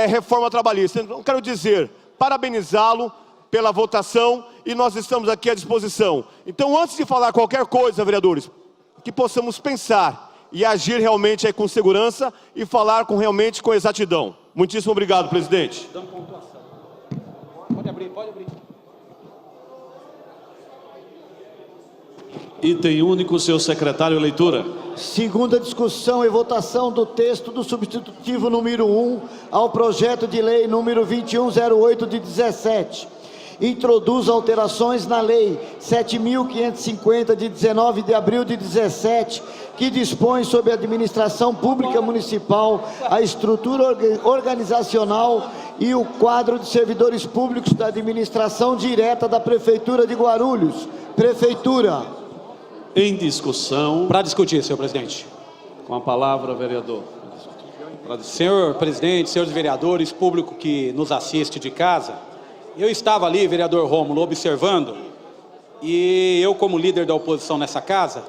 Speaker 10: reforma trabalhista. Então quero dizer, parabenizá-lo pela votação e nós estamos aqui à disposição. Então, antes de falar qualquer coisa, vereadores, que possamos pensar e agir realmente aí com segurança e falar realmente com exatidão. Muitíssimo obrigado, presidente.
Speaker 5: Pode abrir.
Speaker 1: Item único, seu secretário, leitura.
Speaker 11: Segunda discussão e votação do texto do substitutivo número 1 ao projeto de lei número 2108 de 17. Introduz alterações na lei 7.550 de 19 de abril de 17, que dispõe sobre a administração pública municipal, a estrutura organizacional e o quadro de servidores públicos da administração direta da Prefeitura de Guarulhos. Prefeitura.
Speaker 1: Em discussão.
Speaker 12: Para discutir, senhor presidente.
Speaker 1: Com a palavra, vereador.
Speaker 12: Senhor presidente, senhores vereadores, público que nos assiste de casa, eu estava ali, vereador Rômulo, observando, e eu, como líder da oposição nessa casa,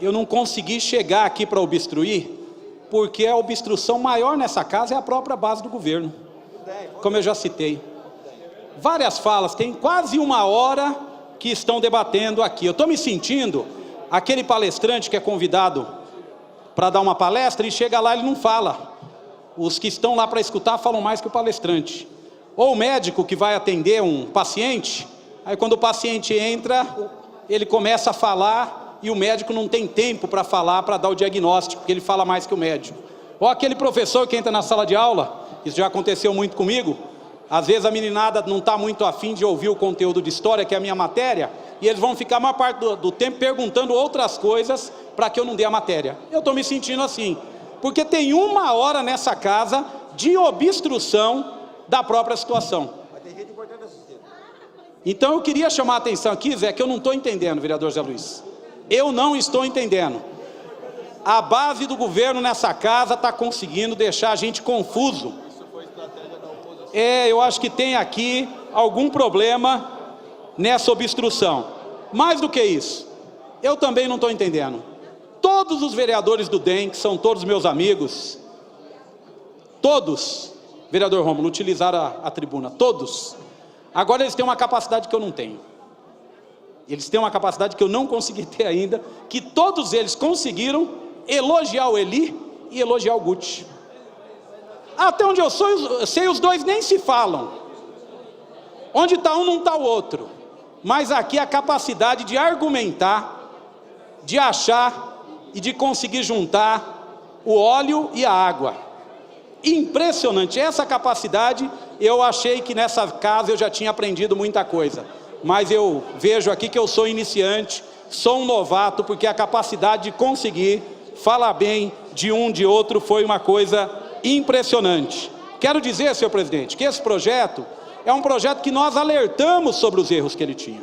Speaker 12: eu não consegui chegar aqui para obstruir, porque a obstrução maior nessa casa é a própria base do governo, como eu já citei. Várias falas, tem quase 1 hora que estão debatendo aqui. Eu estou me sentindo aquele palestrante que é convidado para dar uma palestra e chega lá e ele não fala. Os que estão lá para escutar falam mais que o palestrante. Ou o médico que vai atender um paciente, aí quando o paciente entra, ele começa a falar e o médico não tem tempo para falar, para dar o diagnóstico, porque ele fala mais que o médico. Ou aquele professor que entra na sala de aula, isso já aconteceu muito comigo, às vezes a meninada não está muito afim de ouvir o conteúdo de história, que é a minha matéria, e eles vão ficar a maior parte do tempo perguntando outras coisas para que eu não dê a matéria. Eu estou me sentindo assim, porque tem 1 hora nessa casa de obstrução da própria situação. Então eu queria chamar a atenção aqui, Zé, que eu não estou entendendo, vereador Zé Luiz. Eu não estou entendendo. A base do governo nessa casa está conseguindo deixar a gente confuso. Eu acho que tem aqui algum problema nessa obstrução. Mais do que isso, eu também não estou entendendo. Todos os vereadores do DEM, que são todos meus amigos, todos, vereador Rômulo, utilizaram a tribuna, todos. Agora eles têm uma capacidade que eu não tenho. Eles têm uma capacidade que eu não consegui ter ainda, que todos eles conseguiram elogiar o Eli e elogiar o Guti. Até onde eu sei, os dois nem se falam. Onde está um, não está o outro. Mas aqui a capacidade de argumentar, de achar e de conseguir juntar o óleo e a água. Impressionante, essa capacidade. Eu achei que nessa casa eu já tinha aprendido muita coisa, mas eu vejo aqui que eu sou iniciante, sou um novato, porque a capacidade de conseguir falar bem de um de outro foi uma coisa impressionante. Quero dizer, senhor presidente, que esse projeto é um projeto que nós alertamos sobre os erros que ele tinha.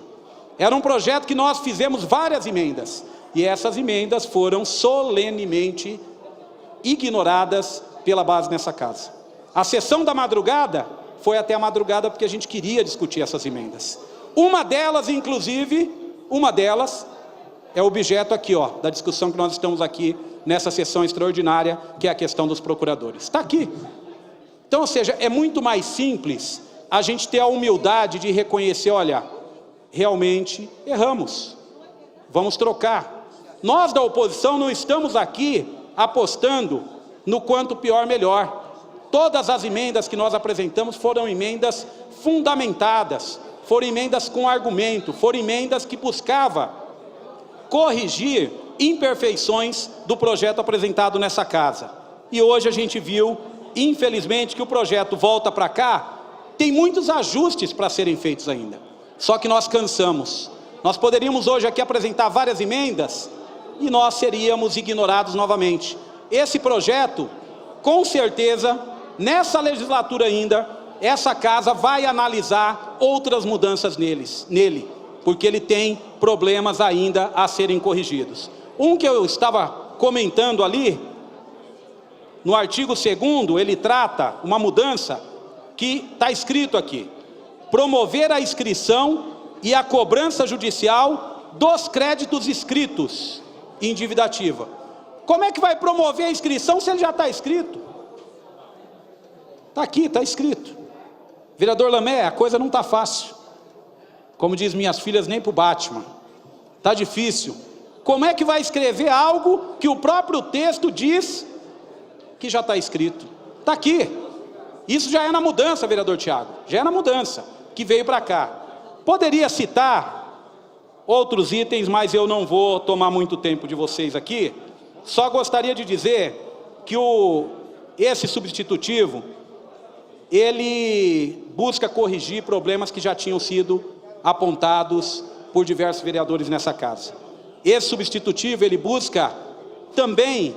Speaker 12: Era um projeto que nós fizemos várias emendas, e essas emendas foram solenemente ignoradas pela base nessa casa. A sessão da madrugada foi até a madrugada porque a gente queria discutir essas emendas. Uma delas, inclusive, é objeto aqui, da discussão que nós estamos aqui nessa sessão extraordinária, que é a questão dos procuradores. Está aqui. Então, ou seja, é muito mais simples a gente ter a humildade de reconhecer, olha, realmente erramos, vamos trocar. Nós da oposição não estamos aqui apostando no quanto pior, melhor. Todas as emendas que nós apresentamos foram emendas fundamentadas, foram emendas com argumento, foram emendas que buscavam corrigir imperfeições do projeto apresentado nessa casa. E hoje a gente viu, infelizmente, que o projeto volta para cá, tem muitos ajustes para serem feitos ainda. Só que nós cansamos. Nós poderíamos hoje aqui apresentar várias emendas e nós seríamos ignorados novamente. Esse projeto, com certeza, nessa legislatura ainda, essa casa vai analisar outras mudanças nele, porque ele tem problemas ainda a serem corrigidos. Um que eu estava comentando ali, no artigo 2º, ele trata uma mudança que está escrito aqui: promover a inscrição e a cobrança judicial dos créditos escritos em dívida ativa. Como é que vai promover a inscrição se ele já está escrito? Está aqui, está escrito. Vereador Lamé, a coisa não está fácil. Como diz minhas filhas, nem para o Batman. Está difícil. Como é que vai escrever algo que o próprio texto diz que já está escrito? Está aqui. Isso já é na mudança, vereador Tiago. Já é na mudança que veio para cá. Poderia citar outros itens, mas eu não vou tomar muito tempo de vocês aqui. Só gostaria de dizer que esse substitutivo, ele busca corrigir problemas que já tinham sido apontados por diversos vereadores nessa casa. Esse substitutivo, ele busca também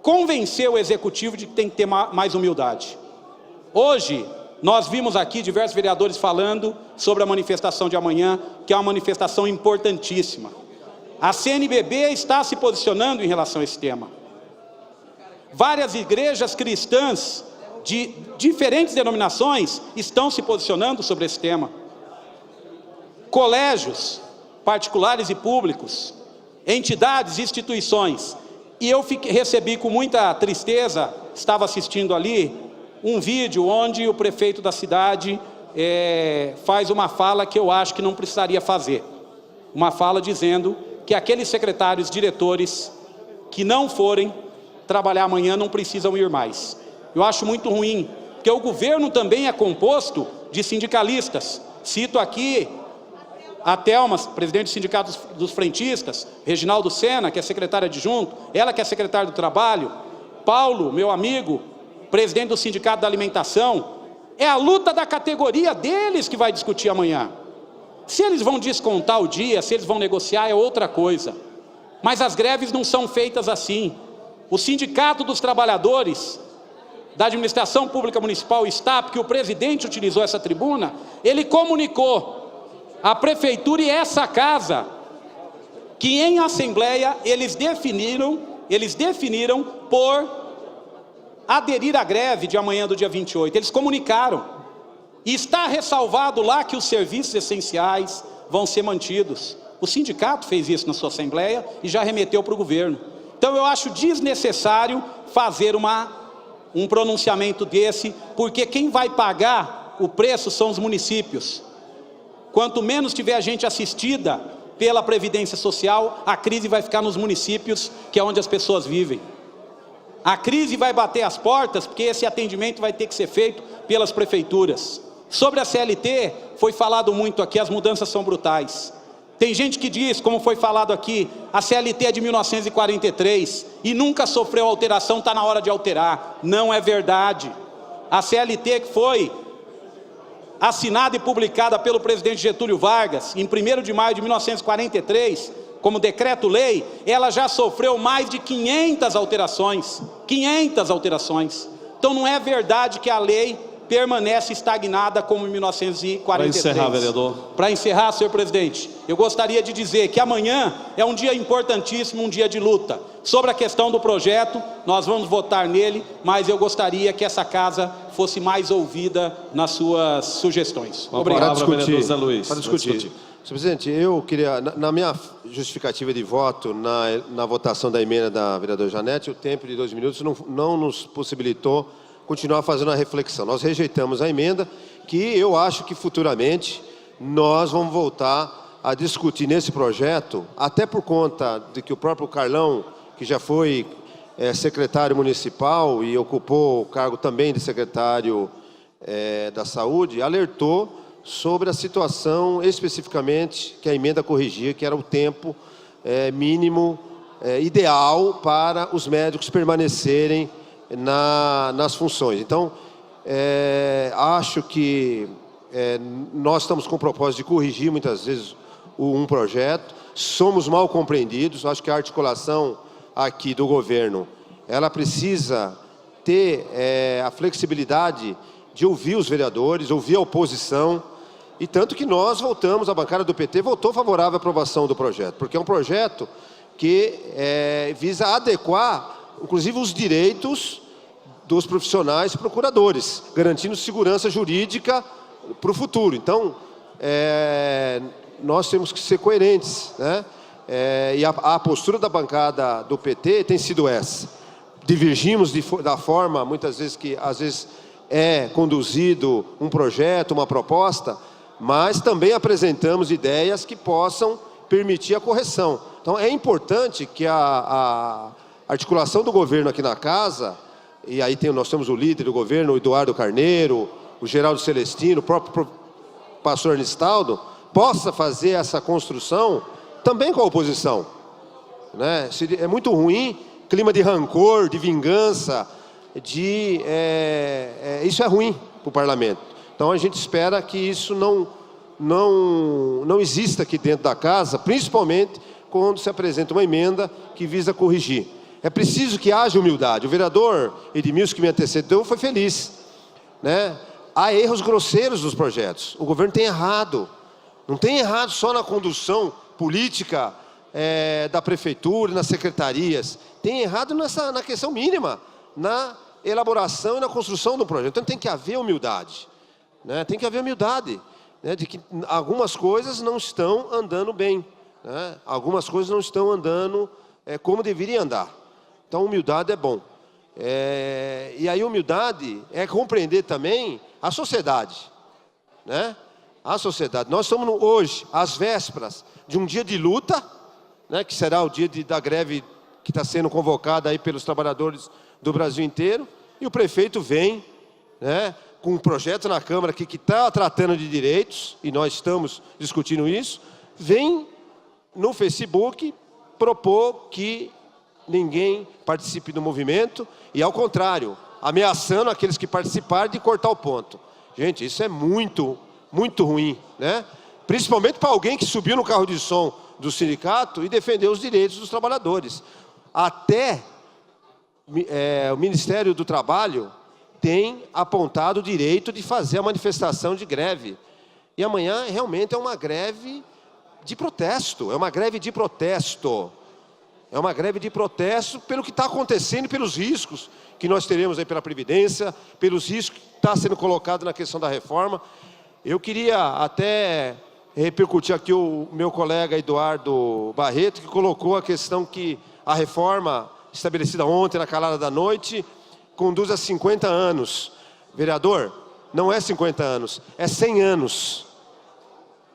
Speaker 12: convencer o executivo de que tem que ter mais humildade. Hoje, nós vimos aqui diversos vereadores falando sobre a manifestação de amanhã, que é uma manifestação importantíssima. A CNBB está se posicionando em relação a esse tema. Várias igrejas cristãs de diferentes denominações estão se posicionando sobre esse tema. Colégios particulares e públicos, entidades e instituições. E eu recebi com muita tristeza, estava assistindo ali, um vídeo onde o prefeito da cidade faz uma fala que eu acho que não precisaria fazer. Uma fala dizendo que aqueles secretários, diretores, que não forem trabalhar amanhã não precisam ir mais. Eu acho muito ruim, porque o governo também é composto de sindicalistas. Cito aqui a Thelma, presidente do Sindicato dos Frentistas, Reginaldo Sena, que é secretária adjunto, ela que é secretária do Trabalho, Paulo, meu amigo, presidente do Sindicato da Alimentação. É a luta da categoria deles que vai discutir amanhã. Se eles vão descontar o dia, se eles vão negociar, é outra coisa. Mas as greves não são feitas assim. O Sindicato dos Trabalhadores da Administração Pública Municipal, STAP, que o presidente utilizou essa tribuna, ele comunicou à Prefeitura e essa casa que em Assembleia eles definiram por aderir à greve de amanhã do dia 28. Eles comunicaram. E está ressalvado lá que os serviços essenciais vão ser mantidos. O sindicato fez isso na sua Assembleia e já remeteu para o governo. Então eu acho desnecessário fazer um pronunciamento desse, porque quem vai pagar o preço são os municípios. Quanto menos tiver gente assistida pela Previdência Social, a crise vai ficar nos municípios, que é onde as pessoas vivem. A crise vai bater as portas, porque esse atendimento vai ter que ser feito pelas prefeituras. Sobre a CLT, foi falado muito aqui, as mudanças são brutais. Tem gente que diz, como foi falado aqui, a CLT é de 1943 e nunca sofreu alteração, está na hora de alterar. Não é verdade. A CLT que foi assinada e publicada pelo presidente Getúlio Vargas, em 1º de maio de 1943, como decreto-lei, ela já sofreu mais de 500 alterações. 500 alterações. Então não é verdade que a lei permanece estagnada como em 1943.
Speaker 1: Para encerrar, vereador.
Speaker 12: Para encerrar, senhor presidente, eu gostaria de dizer que amanhã é um dia importantíssimo, um dia de luta. Sobre a questão do projeto, nós vamos votar nele, mas eu gostaria que essa casa fosse mais ouvida nas suas sugestões. Obrigado.
Speaker 1: Para discutir, Zé Luiz.
Speaker 13: Para discutir. Senhor presidente, eu queria, na minha justificativa de voto, na votação da emenda da vereadora Janete, o tempo de 2 minutos não nos possibilitou continuar fazendo a reflexão. Nós rejeitamos a emenda, que eu acho que futuramente nós vamos voltar a discutir nesse projeto, até por conta de que o próprio Carlão, que já foi secretário municipal e ocupou o cargo também de secretário da Saúde, alertou sobre a situação especificamente que a emenda corrigia, que era o tempo mínimo ideal para os médicos permanecerem nas funções. Então, acho que nós estamos com o propósito de corrigir muitas vezes um projeto, somos mal compreendidos, acho que a articulação aqui do governo, ela precisa ter a flexibilidade de ouvir os vereadores, ouvir a oposição, e tanto que nós voltamos, a bancada do PT votou favorável à aprovação do projeto, porque é um projeto que visa adequar inclusive os direitos dos profissionais procuradores, garantindo segurança jurídica para o futuro. Então, nós temos que ser coerentes, né? E a postura da bancada do PT tem sido essa. Divergimos da forma, muitas vezes, que às vezes é conduzido um projeto, uma proposta, mas também apresentamos ideias que possam permitir a correção. Então é importante que a articulação do governo aqui na casa, e aí nós temos o líder do governo, o Eduardo Carneiro, o Geraldo Celestino, o próprio pastor Ernestaldo, possa fazer essa construção também com a oposição. Né? É muito ruim, clima de rancor, de vingança, isso é ruim para o parlamento. Então a gente espera que isso não exista aqui dentro da casa, principalmente quando se apresenta uma emenda que visa corrigir. É preciso que haja humildade. O vereador Edmilson, que me antecedeu, foi feliz. Né? Há erros grosseiros nos projetos. O governo tem errado. Não tem errado só na condução política da prefeitura, nas secretarias. Tem errado na questão mínima, na elaboração e na construção do projeto. Então tem que haver humildade. Né? Tem que haver humildade, né? De que algumas coisas não estão andando bem. Né? Algumas coisas não estão andando como deveria andar. Então humildade é bom. E aí humildade é compreender também a sociedade. Né? A sociedade. Nós estamos hoje, às vésperas de um dia de luta, né? Que será o dia da greve que está sendo convocada aí pelos trabalhadores do Brasil inteiro, e o prefeito vem, né, com um projeto na Câmara aqui que está tratando de direitos, e nós estamos discutindo isso, vem no Facebook propor que ninguém participe do movimento, e ao contrário, ameaçando aqueles que participarem de cortar o ponto. Gente, isso é muito, muito ruim, né? Principalmente para alguém que subiu no carro de som do sindicato e defendeu os direitos dos trabalhadores. Até o Ministério do Trabalho tem apontado o direito de fazer a manifestação de greve. E amanhã realmente é uma greve de protesto, é uma greve de protesto. É uma greve de protesto pelo que está acontecendo e pelos riscos que nós teremos aí pela Previdência, pelos riscos que está sendo colocado na questão da reforma. Eu queria até repercutir aqui o meu colega Eduardo Barreto, que colocou a questão que a reforma estabelecida ontem na calada da noite conduz a 50 anos. Vereador, não é 50 anos, é 100 anos.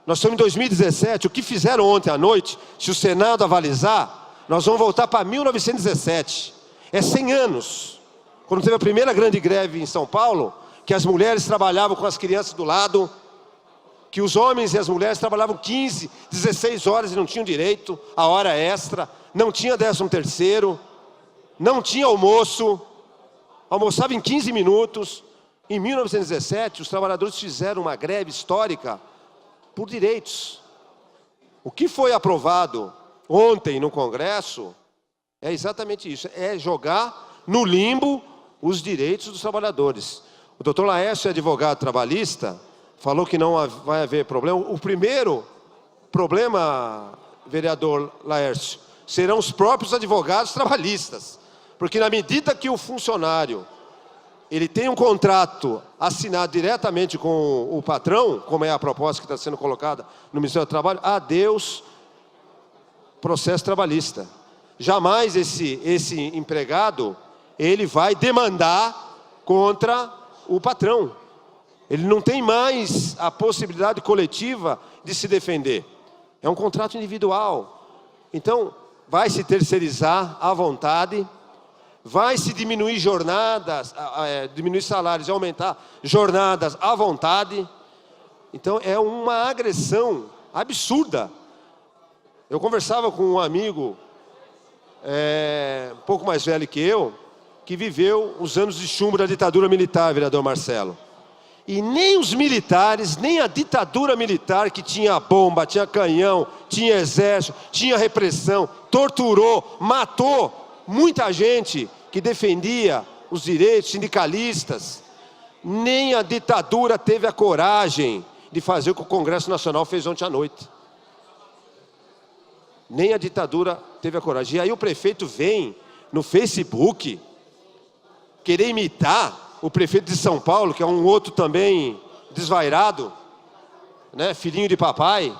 Speaker 13: Nós estamos em 2017, o que fizeram ontem à noite, se o Senado avalizar, nós vamos voltar para 1917. É 100 anos. Quando teve a primeira grande greve em São Paulo, que as mulheres trabalhavam com as crianças do lado, que os homens e as mulheres trabalhavam 15, 16 horas e não tinham direito à hora extra, não tinha 13º, não tinha almoço, almoçava em 15 minutos. Em 1917, os trabalhadores fizeram uma greve histórica por direitos. O que foi aprovado ontem no Congresso é exatamente isso, é jogar no limbo os direitos dos trabalhadores. O doutor Laércio, advogado trabalhista, falou que não vai haver problema. O primeiro problema, vereador Laércio, serão os próprios advogados trabalhistas. Porque na medida que o funcionário ele tem um contrato assinado diretamente com o patrão, como é a proposta que está sendo colocada no Ministério do Trabalho, adeus processo trabalhista. Jamais esse empregado ele vai demandar contra o patrão. Ele não tem mais a possibilidade coletiva de se defender. É um contrato individual. Então, vai se terceirizar à vontade, vai se diminuir jornadas, diminuir salários e aumentar jornadas à vontade. Então, é uma agressão absurda. Eu conversava com um amigo, um pouco mais velho que eu, que viveu os anos de chumbo da ditadura militar, vereador Marcelo. E nem os militares, nem a ditadura militar, que tinha bomba, tinha canhão, tinha exército, tinha repressão, torturou, matou muita gente que defendia os direitos sindicalistas, nem a ditadura teve a coragem de fazer o que o Congresso Nacional fez ontem à noite. Nem a ditadura teve a coragem. E aí o prefeito vem no Facebook querer imitar o prefeito de São Paulo, que é um outro também desvairado, né, filhinho de papai,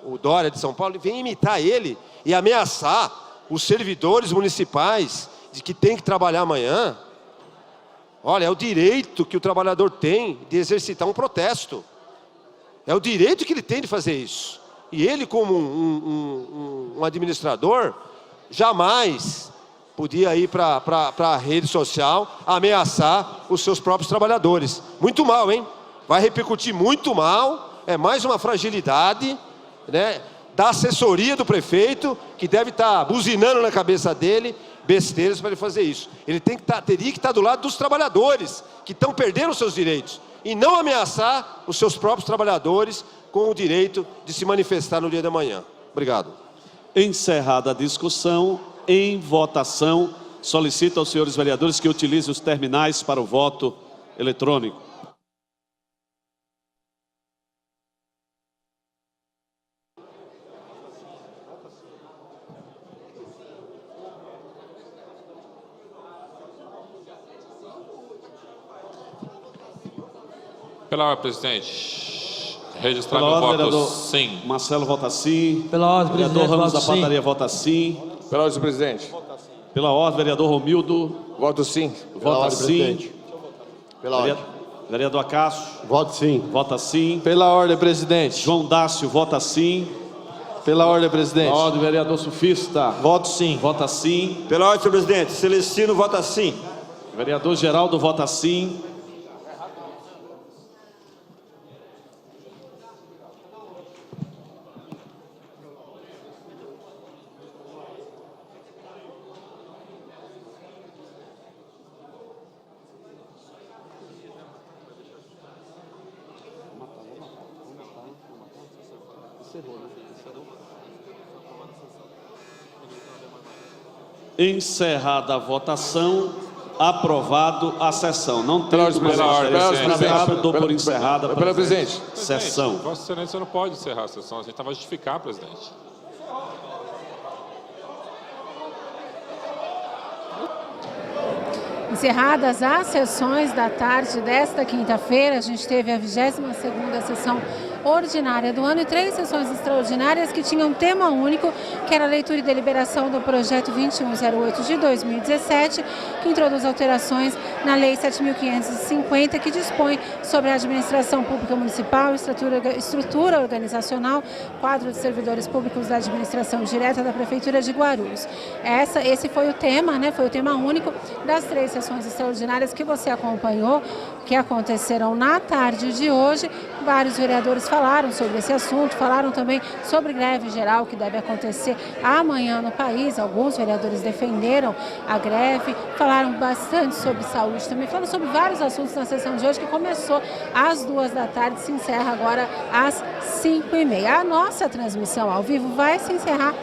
Speaker 13: o Dória de São Paulo, vem imitar ele e ameaçar os servidores municipais de que tem que trabalhar amanhã. Olha, é o direito que o trabalhador tem de exercitar um protesto. É o direito que ele tem de fazer isso. E ele, como um administrador, jamais podia ir para a rede social ameaçar os seus próprios trabalhadores. Muito mal, hein? Vai repercutir muito mal, é mais uma fragilidade, né, da assessoria do prefeito, que deve estar buzinando na cabeça dele besteiras para ele fazer isso. Ele teria que estar do lado dos trabalhadores, que estão perdendo os seus direitos, e não ameaçar os seus próprios trabalhadores com o direito de se manifestar no dia da manhã. Obrigado.
Speaker 1: Encerrada a discussão, em votação, solicito aos senhores vereadores que utilizem os terminais para o voto eletrônico.
Speaker 4: Pela ordem, presidente. Registrar
Speaker 1: Pela
Speaker 4: meu
Speaker 1: ordem,
Speaker 4: voto
Speaker 1: vereador
Speaker 4: sim.
Speaker 1: Marcelo vota sim.
Speaker 8: Pela ordem,
Speaker 1: Vereador
Speaker 8: presidente,
Speaker 1: Ramos da
Speaker 8: voto sim.
Speaker 1: Padaria vota sim.
Speaker 7: Pela ordem, presidente.
Speaker 1: Pela ordem, vereador Romildo
Speaker 7: Voto sim.
Speaker 1: vota sim.
Speaker 13: Pela ordem.
Speaker 1: Vereador Acácio
Speaker 13: Voto sim.
Speaker 1: vota sim.
Speaker 12: Pela ordem, presidente.
Speaker 1: João Dácio vota sim.
Speaker 12: Pela ordem, presidente.
Speaker 1: Pela ordem, vereador Sufista
Speaker 12: Voto sim.
Speaker 1: vota sim.
Speaker 10: Pela ordem, senhor presidente. Celestino vota sim.
Speaker 1: Vereador Geraldo vota sim. Encerrada a votação, aprovado a sessão. Não temos mais dou por encerrada a
Speaker 7: Pela presidente.
Speaker 1: sessão.
Speaker 4: Vossa Excelência não pode encerrar a sessão, a gente vai justificar, presidente.
Speaker 14: Encerradas as sessões da tarde desta quinta-feira, a gente teve a 22ª sessão ordinária do ano e 3 sessões extraordinárias que tinham tema único, que era a leitura e deliberação do projeto 2108 de 2017, que introduz alterações na Lei 7.550, que dispõe sobre a administração pública municipal, estrutura organizacional, quadro de servidores públicos da administração direta da Prefeitura de Guarulhos. Esse foi o tema, né? Foi o tema único das 3 sessões extraordinárias que você acompanhou, que aconteceram na tarde de hoje. Vários vereadores falaram sobre esse assunto, falaram também sobre greve geral que deve acontecer amanhã no país. Alguns vereadores defenderam a greve, falaram bastante sobre saúde também, falaram sobre vários assuntos na sessão de hoje, que começou às 2 da tarde, se encerra agora às 5h30. A nossa transmissão ao vivo vai se encerrar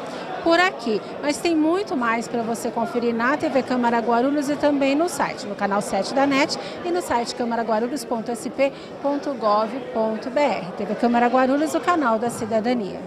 Speaker 14: por aqui, mas tem muito mais para você conferir na TV Câmara Guarulhos e também no site, no canal 7 da NET e no site camaraguarulhos.sp.gov.br. TV Câmara Guarulhos, o canal da cidadania.